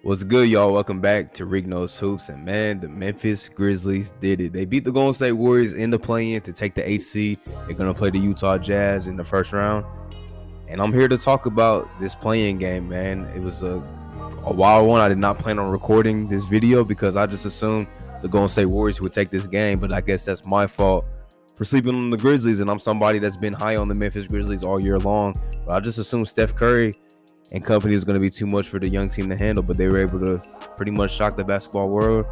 What's good, y'all? Welcome back to Rick Knows Hoops. And man, the Memphis Grizzlies did it. They beat the Golden State Warriors in the play-in to take the 8th seed. They're going to play the Utah Jazz in the first round. And I'm here to talk about this play-in game, man. It was a wild one. I did not plan on recording this video because I just assumed the Golden State Warriors would take this game. But I guess that's my fault for sleeping on the Grizzlies. And I'm somebody that's been high on the Memphis Grizzlies all year long. But I just assumed Steph Curry and company was going to be too much for the young team to handle, but they were able to pretty much shock the basketball world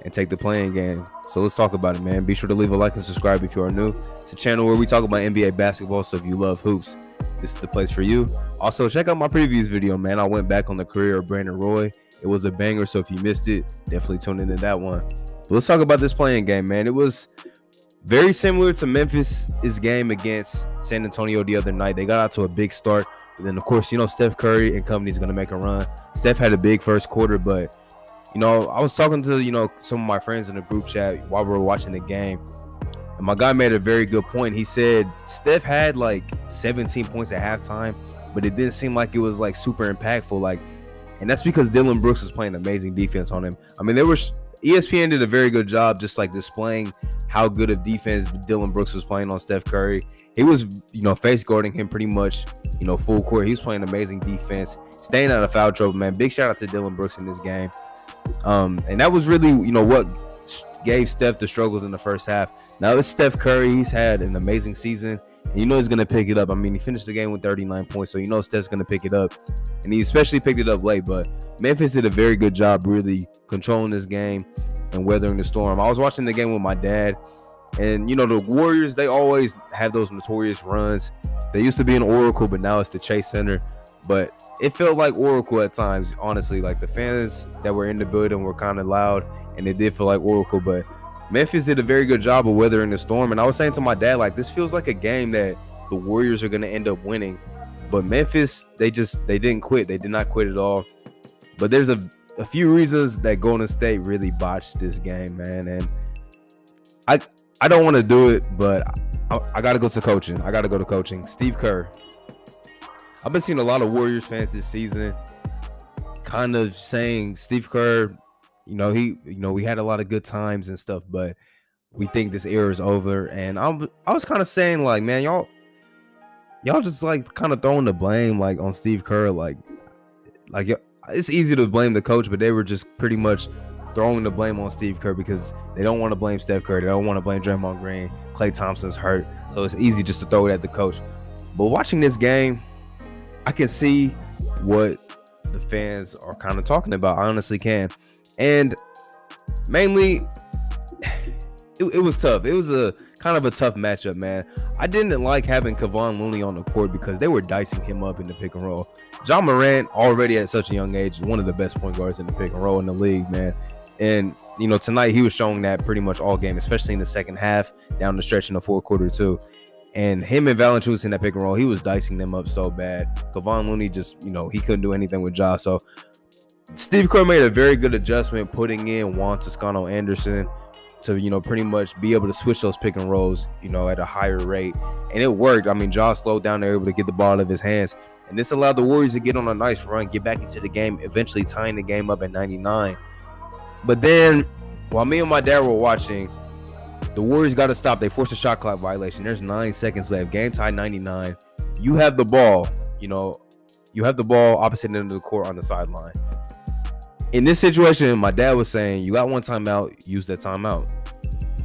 and take the play-in game. So let's talk about it, man. Be sure to leave a like and subscribe if you are new. It's a channel where we talk about NBA basketball, so if you love hoops, this is the place for you. Also, check out my previous video, man. I went back on the career of Brandon Roy. It was a banger, so if you missed it, definitely tune into that one. But let's talk about this play-in game, man. It was very similar to Memphis' game against San Antonio the other night. They got out to a big start. And then, of course, Steph Curry and company is going to make a run. Steph had a big first quarter, but, I was talking to, some of my friends in the group chat while we were watching the game. And my guy made a very good point. He said Steph had, 17 points at halftime, but it didn't seem like it was, super impactful. And that's because Dillon Brooks was playing amazing defense on him. I mean, ESPN did a very good job just, displaying how good of defense Dillon Brooks was playing on Steph Curry. He was, face guarding him pretty much, full court. He was playing amazing defense, staying out of foul trouble, man. Big shout out to Dillon Brooks in this game. And that was really, what gave Steph the struggles in the first half. Now it's Steph Curry. He's had an amazing season, and he's going to pick it up. I mean, he finished the game with 39 points, so Steph's going to pick it up. And he especially picked it up late, but Memphis did a very good job really controlling this game and weathering the storm. I was watching the game with my dad, and the Warriors, they always have those notorious runs. They used to be an Oracle, but now it's the Chase Center. But it felt like Oracle at times, honestly. The fans that were in the building were kind of loud, and it did feel like Oracle. But Memphis did a very good job of weathering the storm. And I was saying to my dad, this feels like a game that the Warriors are going to end up winning. But Memphis, they didn't quit. They did not quit at all. But there's a few reasons that Golden State really botched this game, man. And I don't want to do it, but I got to go to coaching. I got to go to coaching. Steve Kerr. I've been seeing a lot of Warriors fans this season kind of saying Steve Kerr, we had a lot of good times and stuff, but we think this era is over. And I was kind of saying, man, y'all just kind of throwing the blame on Steve Kerr. It's easy to blame the coach, but they were just pretty much throwing the blame on Steve Kerr because they don't want to blame Steph Curry. They don't want to blame Draymond Green. Klay Thompson's hurt. So it's easy just to throw it at the coach. But watching this game, I can see what the fans are kind of talking about. I honestly can. And mainly, it was tough. It was a kind of a tough matchup, man. I didn't like having Kevon Looney on the court because they were dicing him up in the pick and roll. John Morant, already at such a young age, is one of the best point guards in the pick and roll in the league, man. And, tonight he was showing that pretty much all game, especially in the second half, down the stretch in the fourth quarter, too. And him and Valanciunas in that pick and roll, he was dicing them up so bad. Kevon Looney just, he couldn't do anything with Ja. So Steve Kerr made a very good adjustment, putting in Juan Toscano-Anderson to, pretty much be able to switch those pick and rolls, at a higher rate. And it worked. I mean, Ja slowed down. They were able to get the ball out of his hands. And this allowed the Warriors to get on a nice run, get back into the game, eventually tying the game up at 99. But then, while me and my dad were watching, the Warriors got to stop. They forced a shot clock violation. There's 9 seconds left. Game tied 99. You have the ball, you have the ball opposite end of the court on the sideline. In this situation, my dad was saying, you got one timeout, use that timeout.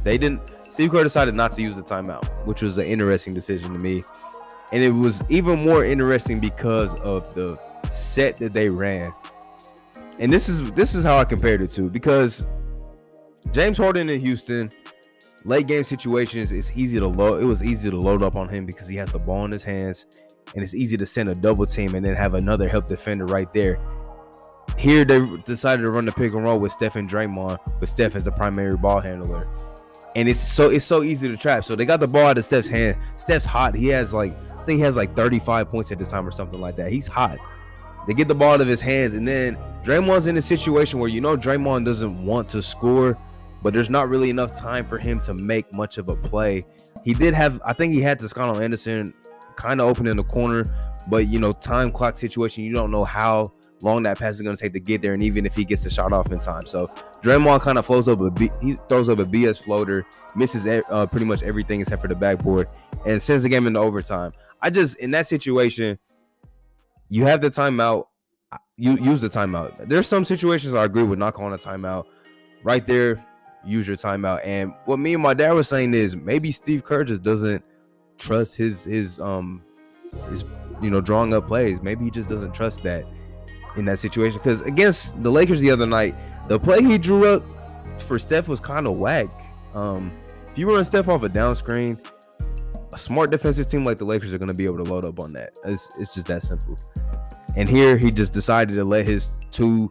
They didn't. Steve Kerr decided not to use the timeout, which was an interesting decision to me. And it was even more interesting because of the set that they ran. And this is how I compared it to, because James Harden in Houston, late game situations, it was easy to load up on him because he has the ball in his hands, and it's easy to send a double team and then have another help defender right there. Here they decided to run the pick and roll with Steph and Draymond, with Steph as the primary ball handler. And it's so easy to trap. So they got the ball out of Steph's hand. Steph's hot. He has I think he has 35 points at this time or something like that. He's hot. They get the ball out of his hands, and then Draymond's in a situation where Draymond doesn't want to score, but there's not really enough time for him to make much of a play. He did have, I think he had Toscano Anderson kind of open in the corner, but time clock situation, you don't know how long that pass is going to take to get there, and even if he gets the shot off in time. So Draymond kind of throws up a BS floater, misses pretty much everything except for the backboard, and sends the game into overtime. In that situation, you have the timeout, you use the timeout. There's some situations I agree with not calling a timeout. Right there, use your timeout. And what me and my dad were saying is maybe Steve Kerr just doesn't trust his drawing up plays. Maybe he just doesn't trust that in that situation, because against the Lakers the other night, the play he drew up for Steph was kind of whack. If you run Steph off a down screen, a smart defensive team like the Lakers are going to be able to load up on that. It's just that simple. And here he just decided to let his two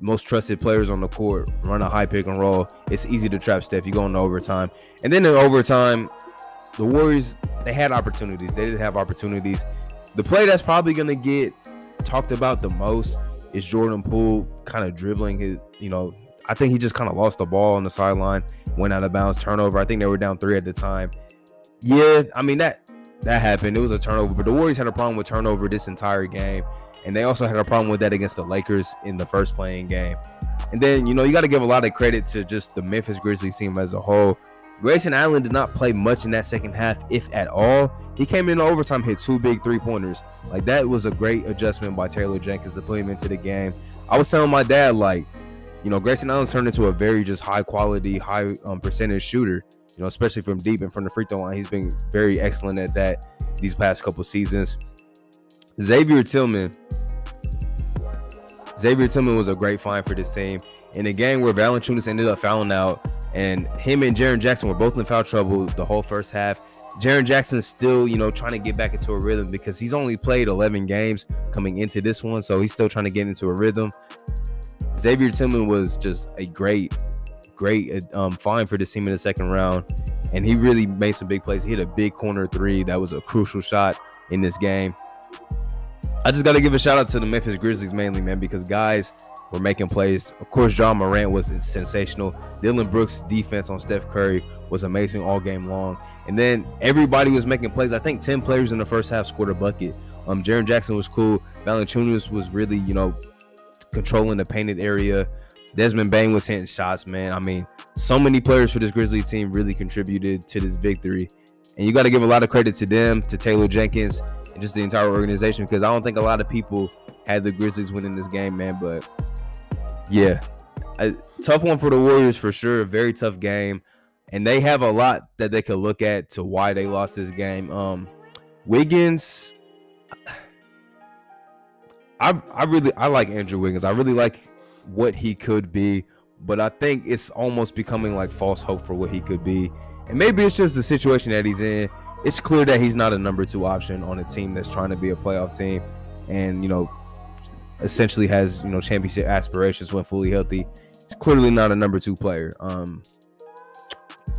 most trusted players on the court run a high pick and roll. It's easy to trap Steph. You go into overtime, and then in overtime, the Warriors, they had opportunities. They did have opportunities. The play that's probably going to get talked about the most is Jordan Poole kind of dribbling his, I think he just kind of lost the ball on the sideline, went out of bounds, turnover. I think they were down 3 at the time. Yeah, I mean, that happened. It was a turnover, but the Warriors had a problem with turnover this entire game, and they also had a problem with that against the Lakers in the first playing game. And then, you got to give a lot of credit to just the Memphis Grizzlies team as a whole. Grayson Allen did not play much in that second half, if at all. He came in overtime, hit 2 big 3-pointers. Like, that was a great adjustment by Taylor Jenkins to put him into the game. I was telling my dad, Grayson Allen's turned into a very just high-quality, high percentage shooter, especially from deep and from the free throw line. He's been very excellent at that these past couple seasons. Xavier Tillman was a great find for this team. In a game where Valanciunas ended up fouling out, and him and Jaren Jackson were both in foul trouble the whole first half. Jaren Jackson's still, trying to get back into a rhythm because he's only played 11 games coming into this one, so he's still trying to get into a rhythm. Xavier Tillman was just a great find for this team in the second round, and he really made some big plays. He hit a big corner 3 that was a crucial shot in this game. I just got to give a shout out to the Memphis Grizzlies mainly, man, because guys were making plays. Of course, John Morant was sensational. Dillon Brooks' defense on Steph Curry was amazing all game long. And then everybody was making plays. I think 10 players in the first half scored a bucket. Jaren Jackson was cool. Valanciunas was really, controlling the painted area. Desmond Bane was hitting shots, man. I mean, so many players for this Grizzlies team really contributed to this victory. And you got to give a lot of credit to them, to Taylor Jenkins, and just the entire organization, because I don't think a lot of people had the Grizzlies winning this game, man. But yeah, a tough one for the Warriors for sure. A very tough game, and they have a lot that they could look at to why they lost this game. Wiggins, I like Andrew Wiggins. I really like what he could be, but I think it's almost becoming like false hope for what he could be. And maybe it's just the situation that he's in. It's clear that he's not a number 2 option on a team that's trying to be a playoff team, and essentially has championship aspirations when fully healthy. He's clearly not a number 2 player.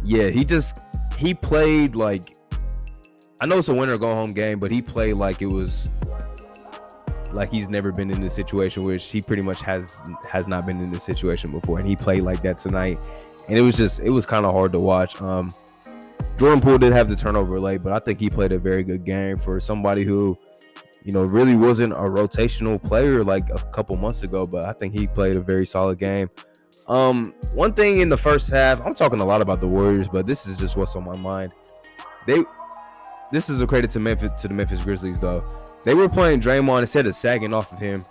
Yeah, he played like, I know it's a winner go home game, but he played like it was like he's never been in this situation, which he pretty much has not been in this situation before, and he played like that tonight, and it was kind of hard to watch. Jordan Poole did have the turnover late, but I think he played a very good game for somebody who really wasn't a rotational player like a couple months ago, but I think he played a very solid game. One thing in the first half, I'm talking a lot about the Warriors, but this is just what's on my mind. This is a credit to the Memphis Grizzlies, though. They were playing Draymond instead of sagging off of him.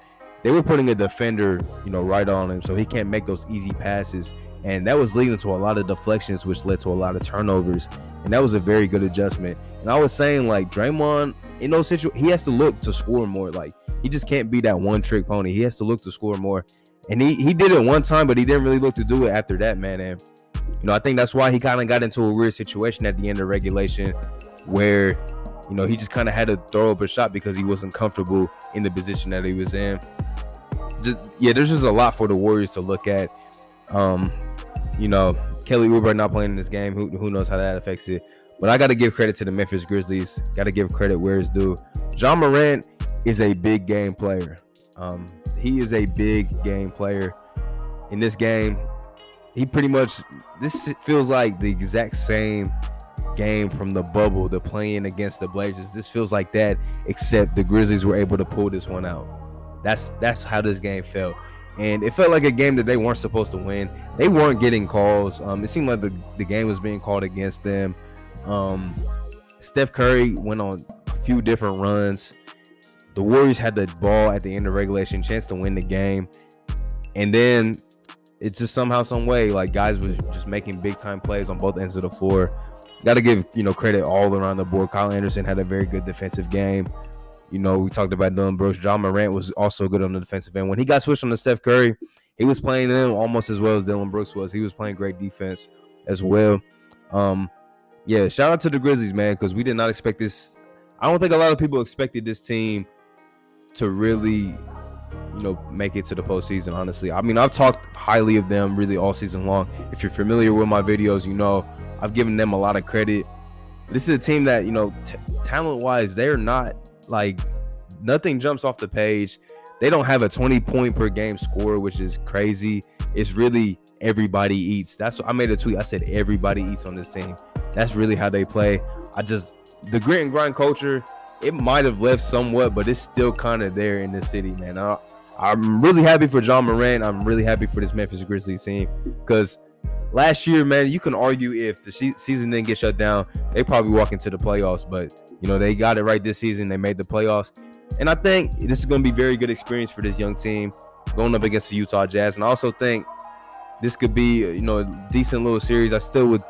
They were putting a defender, right on him, so he can't make those easy passes. And that was leading to a lot of deflections, which led to a lot of turnovers. And that was a very good adjustment. And I was saying, Draymond, in those situations, he has to look to score more. He just can't be that one-trick pony. He has to look to score more. And he did it one time, but he didn't really look to do it after that, man. And, I think that's why he kind of got into a weird situation at the end of regulation where, he just kind of had to throw up a shot because he wasn't comfortable in the position that he was in. There's just a lot for the Warriors to look at. Kelly Oubre not playing in this game. Who knows how that affects it? But I got to give credit to the Memphis Grizzlies. Got to give credit where it's due. John Morant is a big game player. He is a big game player. In this game, he pretty much, this feels like the exact same game from the bubble, the playing against the Blazers. This feels like that, except the Grizzlies were able to pull this one out. That's how this game felt. And it felt like a game that they weren't supposed to win. They weren't getting calls. It seemed like the game was being called against them. Steph Curry went on a few different runs. The Warriors had the ball at the end of regulation, chance to win the game. And then it's just somehow, some way, like guys was just making big time plays on both ends of the floor. Got to give, credit all around the board. Kyle Anderson had a very good defensive game. We talked about Dillon Brooks. John Morant was also good on the defensive end. When he got switched on to Steph Curry, he was playing them almost as well as Dillon Brooks was. He was playing great defense as well. Yeah, shout out to the Grizzlies, man, because we did not expect this. I don't think a lot of people expected this team to really, make it to the postseason, honestly. I mean, I've talked highly of them really all season long. If you're familiar with my videos, I've given them a lot of credit. This is a team that, talent-wise, they're not, like, nothing jumps off the page. They don't have a 20-point per game score, which is crazy. It's really everybody eats. That's what I made a tweet. I said everybody eats on this team. That's really how they play. The grit and grind culture, it might have left somewhat, but it's still kind of there in the city, man. I'm really happy for John Morant. I'm really happy for this Memphis Grizzlies team because last year, man, you can argue if the season didn't get shut down, they probably walk into the playoffs. But, they got it right this season. They made the playoffs. And I think this is going to be a very good experience for this young team going up against the Utah Jazz. And I also think this could be, a decent little series. I still would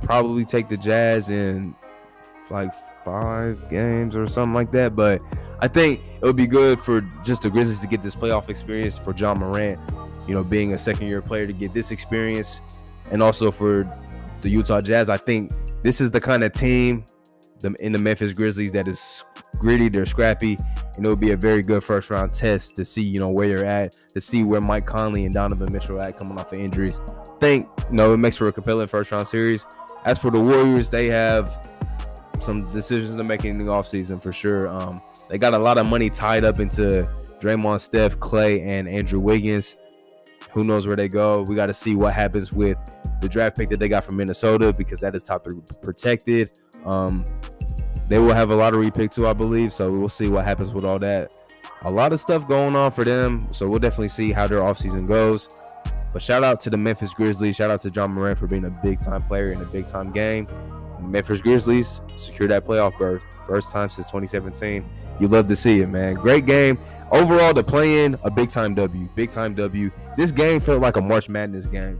probably take the Jazz in like 5 games or something like that. But I think it would be good for just the Grizzlies to get this playoff experience, for John Morant, being a second-year player, to get this experience. And also for the Utah Jazz, I think this is the kind of team in the Memphis Grizzlies that is gritty, they're scrappy, and it'll be a very good first-round test to see, where you're at, to see where Mike Conley and Donovan Mitchell are at coming off of injuries. I think, it makes for a compelling first-round series. As for the Warriors, they have some decisions to make in the offseason for sure. They got a lot of money tied up into Draymond, Steph, Clay, and Andrew Wiggins. Who knows where they go? We got to see what happens with the draft pick that they got from Minnesota, because that is top protected. They will have a lottery pick too, I believe. So we'll see what happens with all that. A lot of stuff going on for them. So we'll definitely see how their offseason goes. But shout out to the Memphis Grizzlies. Shout out to John Morant for being a big-time player in a big-time game. And Memphis Grizzlies secure that playoff berth. First time since 2017. You love to see it, man. Great game. Overall, the play-in, a big-time W. Big-time W. This game felt like a March Madness game.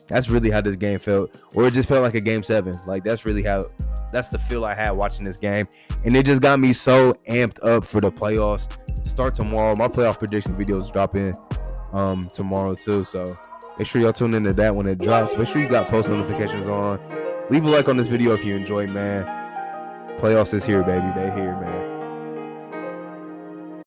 That's really how this game felt. Or it just felt like a Game 7. Like, that's the feel I had watching this game. And it just got me so amped up for the playoffs. Start tomorrow. My playoff prediction videos dropping tomorrow too. So make sure y'all tune into that when it drops. Make sure you got post notifications on. Leave a like on this video if you enjoyed, man. Playoffs is here, baby. They here, man.